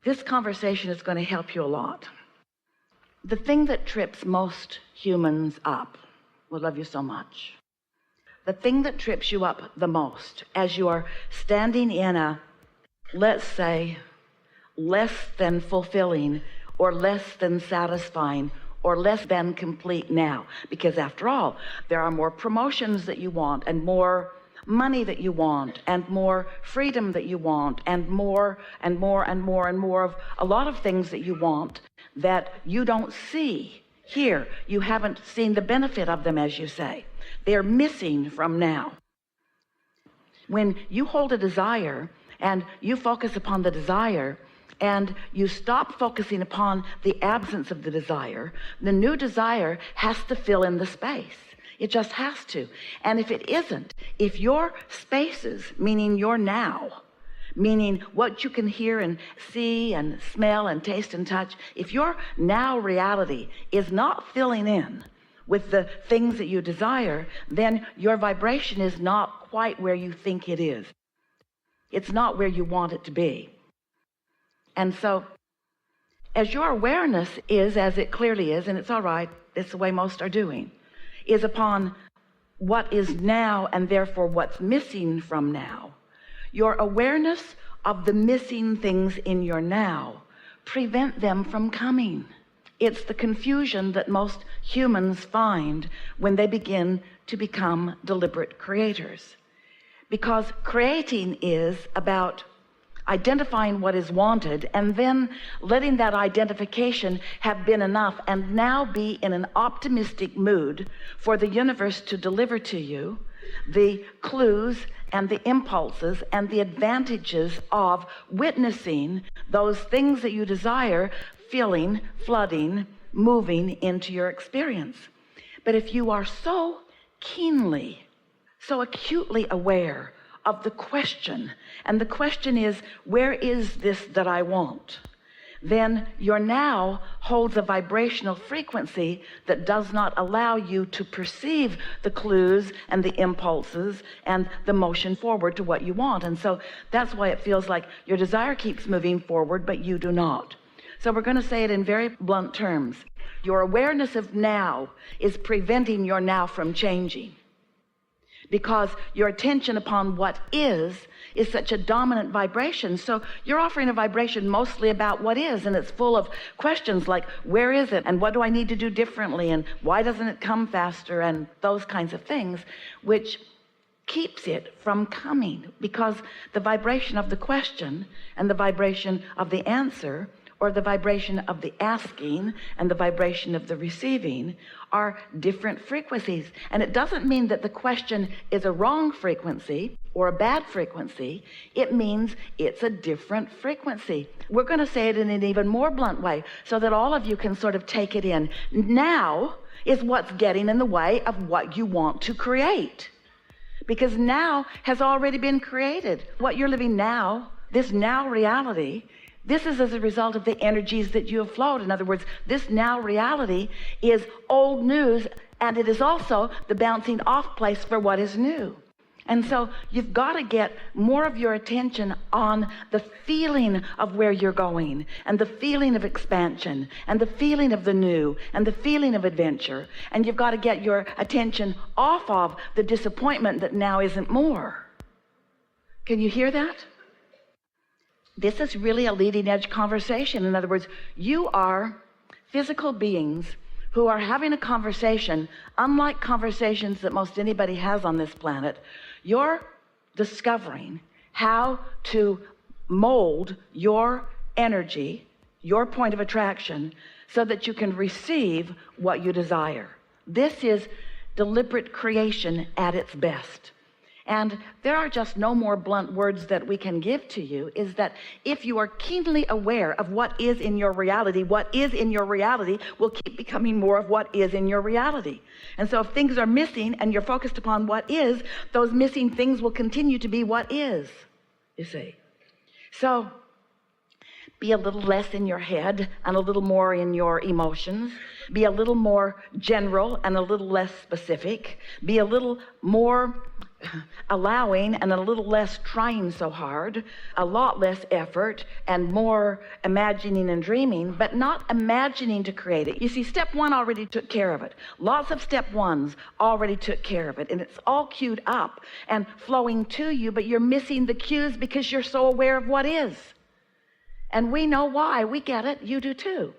This conversation is going to help you a lot. The thing that trips most humans up, we love you so much. The thing that trips you up the most as you are standing in a, let's say, less than fulfilling or less than satisfying or less than complete now, because after all, there are more promotions that you want and more money that you want and more freedom that you want and more and more and more and more of a lot of things that you want that you don't see here. You haven't seen the benefit of them, as you say. They're missing from now. When you hold a desire and you focus upon the desire and you stop focusing upon the absence of the desire, the new desire has to fill in the space. It just has to. And if it isn't, if your spaces, meaning your now, meaning what you can hear and see and smell and taste and touch, if your now reality is not filling in with the things that you desire, then your vibration is not quite where you think it is. It's not where you want it to be. And so as your awareness is, as it clearly is, and it's all right, it's the way most are doing, is upon what is now and therefore what's missing from now, your awareness of the missing things in your now prevent them from coming. It's the confusion that most humans find when they begin to become deliberate creators. Because creating is about identifying what is wanted and then letting that identification have been enough and now be in an optimistic mood for the universe to deliver to you the clues and the impulses and the advantages of witnessing those things that you desire filling, flooding, moving into your experience. But if you are so keenly, so acutely aware of the question, and the question is, where is this that I want? Then your now holds a vibrational frequency that does not allow you to perceive the clues and the impulses and the motion forward to what you want. And so that's why it feels like your desire keeps moving forward, but you do not. So we're going to say it in very blunt terms. Your awareness of now is preventing your now from changing, because your attention upon what is such a dominant vibration. So you're offering a vibration mostly about what is, and it's full of questions like, where is it? And what do I need to do differently? And why doesn't it come faster? And those kinds of things, which keeps it from coming, because the vibration of the question and the vibration of the answer, or the vibration of the asking and the vibration of the receiving, are different frequencies. And it doesn't mean that the question is a wrong frequency or a bad frequency. It means it's a different frequency. We're going to say it in an even more blunt way so that all of you can sort of take it in. Now is what's getting in the way of what you want to create, because now has already been created. What you're living now, this now reality, this is as a result of the energies that you have flowed. In other words, this now reality is old news, and it is also the bouncing off place for what is new. And so you've got to get more of your attention on the feeling of where you're going, and the feeling of expansion, and the feeling of the new, and the feeling of adventure. And you've got to get your attention off of the disappointment that now isn't more. Can you hear that? This is really a leading edge conversation. In other words, you are physical beings who are having a conversation, unlike conversations that most anybody has on this planet. You're discovering how to mold your energy, your point of attraction, so that you can receive what you desire. This is deliberate creation at its best. And there are just no more blunt words that we can give to you, is that if you are keenly aware of what is in your reality, what is in your reality will keep becoming more of what is in your reality. And so if things are missing and you're focused upon what is, those missing things will continue to be what is, you see. So be a little less in your head and a little more in your emotions. Be a little more general and a little less specific. Be a little more allowing and a little less trying so hard, a lot less effort and more imagining and dreaming, but not imagining to create it. You see, step one already took care of it. Lots of step ones already took care of it, and it's all queued up and flowing to you, but you're missing the cues because you're so aware of what is. And we know why. We get it. You do too.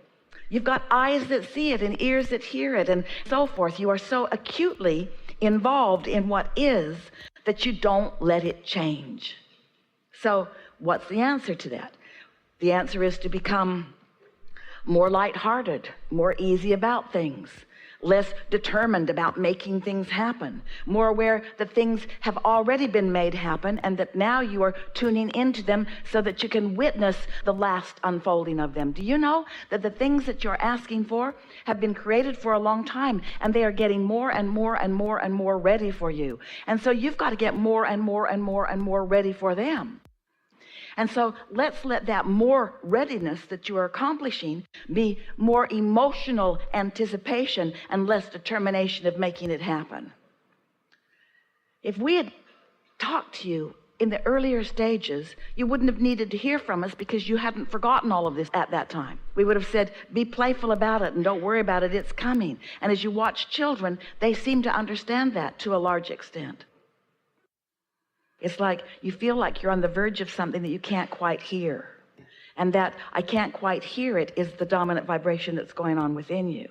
You've got eyes that see it and ears that hear it and so forth. You are so acutely involved in what is that you don't let it change. So what's the answer to that? The answer is to become more lighthearted, more easy about things, less determined about making things happen, more aware that things have already been made happen and that now you are tuning into them so that you can witness the last unfolding of them. Do you know that the things that you're asking for have been created for a long time, and they are getting more and more and more and more ready for you? And so you've got to get more and more and more and more ready for them. And so let's let that more readiness that you are accomplishing be more emotional anticipation and less determination of making it happen. If we had talked to you in the earlier stages, you wouldn't have needed to hear from us because you hadn't forgotten all of this at that time. We would have said, be playful about it and don't worry about it, it's coming. And as you watch children, they seem to understand that to a large extent. It's like you feel like you're on the verge of something that you can't quite hear. And that I can't quite hear it is the dominant vibration that's going on within you.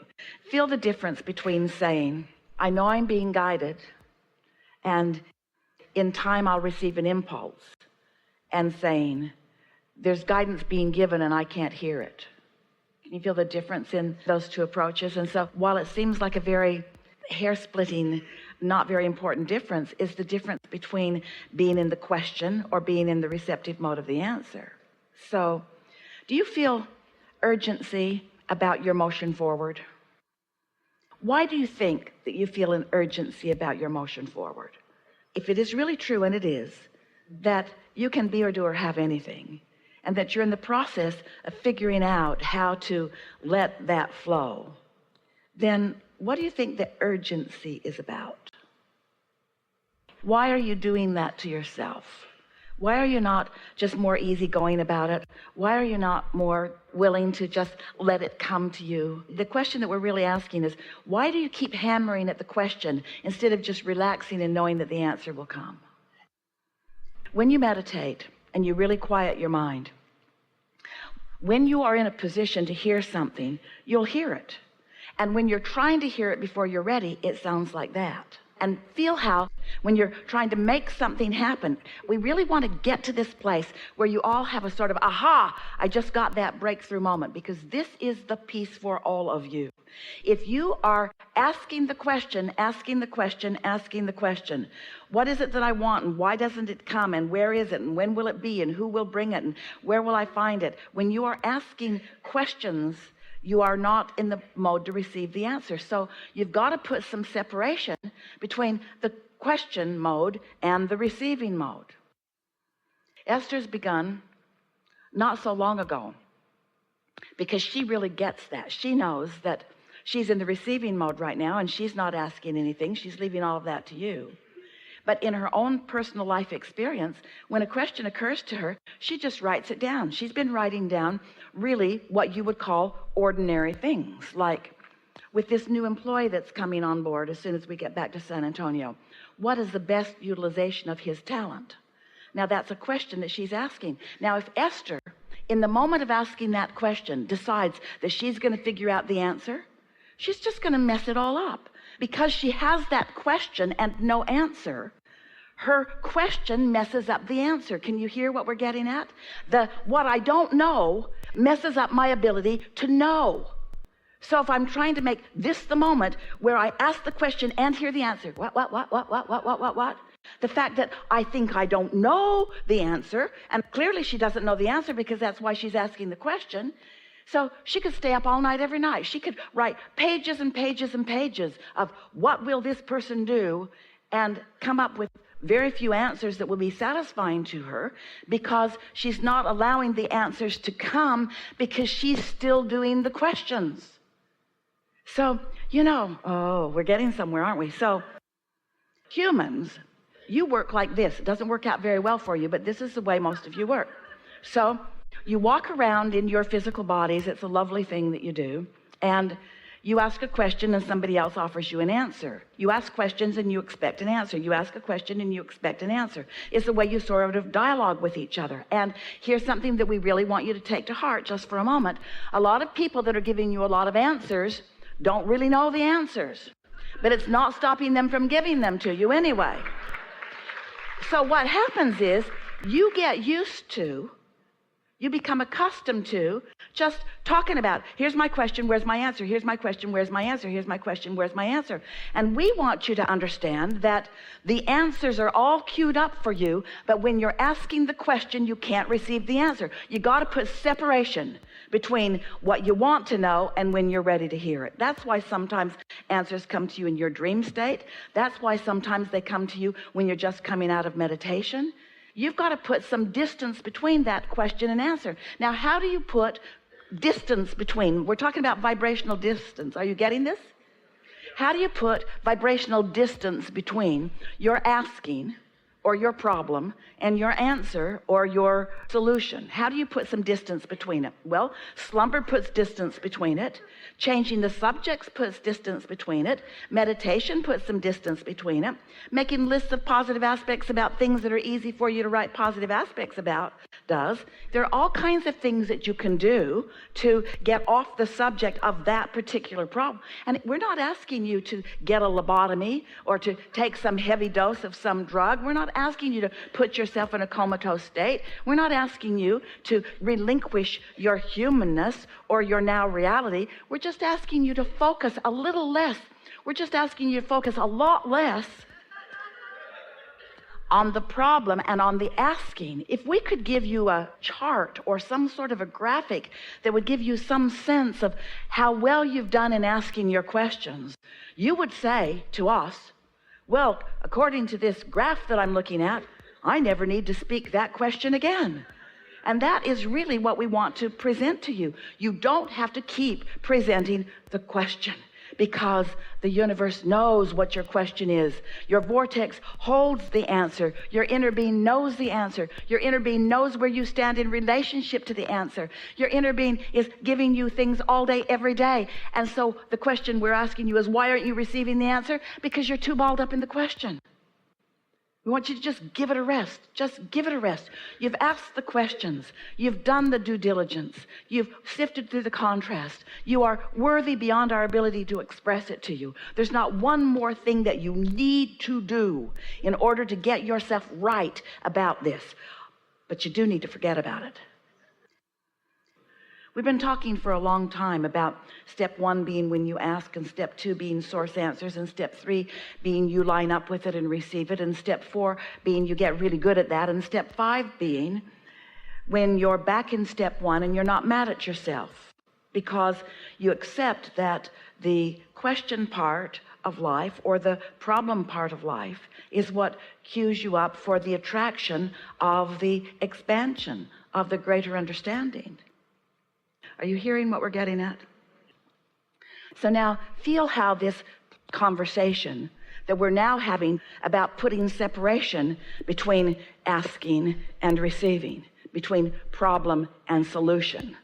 Feel the difference between saying, I know I'm being guided, and in time I'll receive an impulse, and saying, there's guidance being given and I can't hear it. Can you feel the difference in those two approaches? And so while it seems like a very hair-splitting, not very important difference, is the difference between being in the question or being in the receptive mode of the answer. So do you feel urgency about your motion forward? Why do you think that you feel an urgency about your motion forward? If it is really true, and it is, that you can be or do or have anything, and that you're in the process of figuring out how to let that flow, then what do you think the urgency is about? Why are you doing that to yourself? Why are you not just more easygoing about it? Why are you not more willing to just let it come to you? The question that we're really asking is, why do you keep hammering at the question instead of just relaxing and knowing that the answer will come? When you meditate and you really quiet your mind, when you are in a position to hear something, you'll hear it. And when you're trying to hear it before you're ready, it sounds like that. And feel how, when you're trying to make something happen, we really want to get to this place where you all have a sort of, aha, I just got that breakthrough moment, because this is the piece for all of you. If you are asking the question, what is it that I want, and why doesn't it come, and where is it, and when will it be, and who will bring it, and where will I find it? When you are asking questions, you are not in the mode to receive the answer. So you've got to put some separation between the question mode and the receiving mode. Esther's begun not so long ago, because she really gets that. She knows that she's in the receiving mode right now, and she's not asking anything. She's leaving all of that to you. But in her own personal life experience, when a question occurs to her, she just writes it down. She's been writing down really what you would call ordinary things, like with this new employee that's coming on board as soon as we get back to San Antonio, what is the best utilization of his talent? Now that's a question that she's asking. Now if Esther, in the moment of asking that question, decides that she's going to figure out the answer, she's just going to mess it all up. Because she has that question and no answer, her question messes up the answer. Can you hear what we're getting at? What I don't know messes up my ability to know. So if I'm trying to make this the moment where I ask the question and hear the answer, what? The fact that I think I don't know the answer, and clearly she doesn't know the answer because that's why she's asking the question. So she could stay up all night every night. She could write pages and pages and pages of what will this person do, and come up with very few answers that will be satisfying to her, because she's not allowing the answers to come because she's still doing the questions. So, we're getting somewhere, aren't we? So humans You work like this. It doesn't work out very well for you, but this is the way most of you work. So you walk around in your physical bodies. It's a lovely thing that you do. And you ask a question and somebody else offers you an answer. You ask questions and you expect an answer. You ask a question and you expect an answer. It's the way you sort of dialogue with each other. And here's something that we really want you to take to heart just for a moment. A lot of people that are giving you a lot of answers don't really know the answers, but it's not stopping them from giving them to you anyway. So what happens is you get used to, you become accustomed to just talking about, here's my question, where's my answer? Here's my question, where's my answer? Here's my question, where's my answer? And we want you to understand that the answers are all queued up for you, but when you're asking the question, you can't receive the answer. You got to put separation between what you want to know and when you're ready to hear it. That's why sometimes answers come to you in your dream state. That's why sometimes they come to you when you're just coming out of meditation. You've got to put some distance between that question and answer. Now, how do you put distance between? We're talking about vibrational distance. Are you getting this? How do you put vibrational distance between your asking or your problem and your answer or your solution? How do you put some distance between it? Well, slumber puts distance between it. Changing the subjects puts distance between it. Meditation puts some distance between it. Making lists of positive aspects about things that are easy for you to write positive aspects about does. There are all kinds of things that you can do to get off the subject of that particular problem. And we're not asking you to get a lobotomy or to take some heavy dose of some drug. We're not asking you to put yourself in a comatose state. We're not asking you to relinquish your humanness or your now reality. We're just asking you to focus a little less. We're just asking you to focus a lot less on the problem and on the asking. If we could give you a chart or some sort of a graphic that would give you some sense of how well you've done in asking your questions, you would say to us, well, according to this graph that I'm looking at, I never need to speak that question again. And that is really what we want to present to you. You don't have to keep presenting the question, because the universe knows what your question is. Your vortex holds the answer. Your inner being knows the answer. Your inner being knows where you stand in relationship to the answer. Your inner being is giving you things all day, every day. And so the question we're asking you is, why aren't you receiving the answer? Because you're too balled up in the question. We want you to just give it a rest. Just give it a rest. You've asked the questions. You've done the due diligence. You've sifted through the contrast. You are worthy beyond our ability to express it to you. There's not one more thing that you need to do in order to get yourself right about this. But you do need to forget about it. We've been talking for a long time about step 1 being when you ask, and step 2 being source answers, and step 3 being you line up with it and receive it, and step 4 being you get really good at that, and step 5 being when you're back in step 1 and you're not mad at yourself because you accept that the question part of life or the problem part of life is what cues you up for the attraction of the expansion of the greater understanding. Are you hearing what we're getting at? So now feel how this conversation that we're now having about putting separation between asking and receiving, between problem and solution,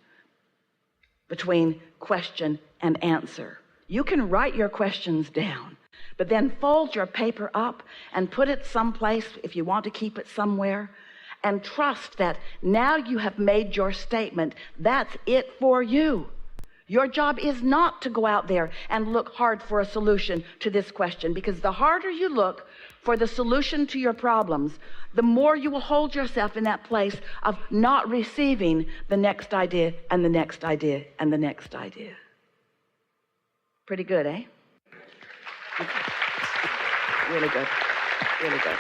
between question and answer. You can write your questions down, but then fold your paper up and put it someplace if you want to keep it somewhere. And trust that now you have made your statement. That's it for you. Your job is not to go out there and look hard for a solution to this question, because the harder you look for the solution to your problems, the more you will hold yourself in that place of not receiving the next idea and the next idea and the next idea. Pretty good, eh? Really good. Really good.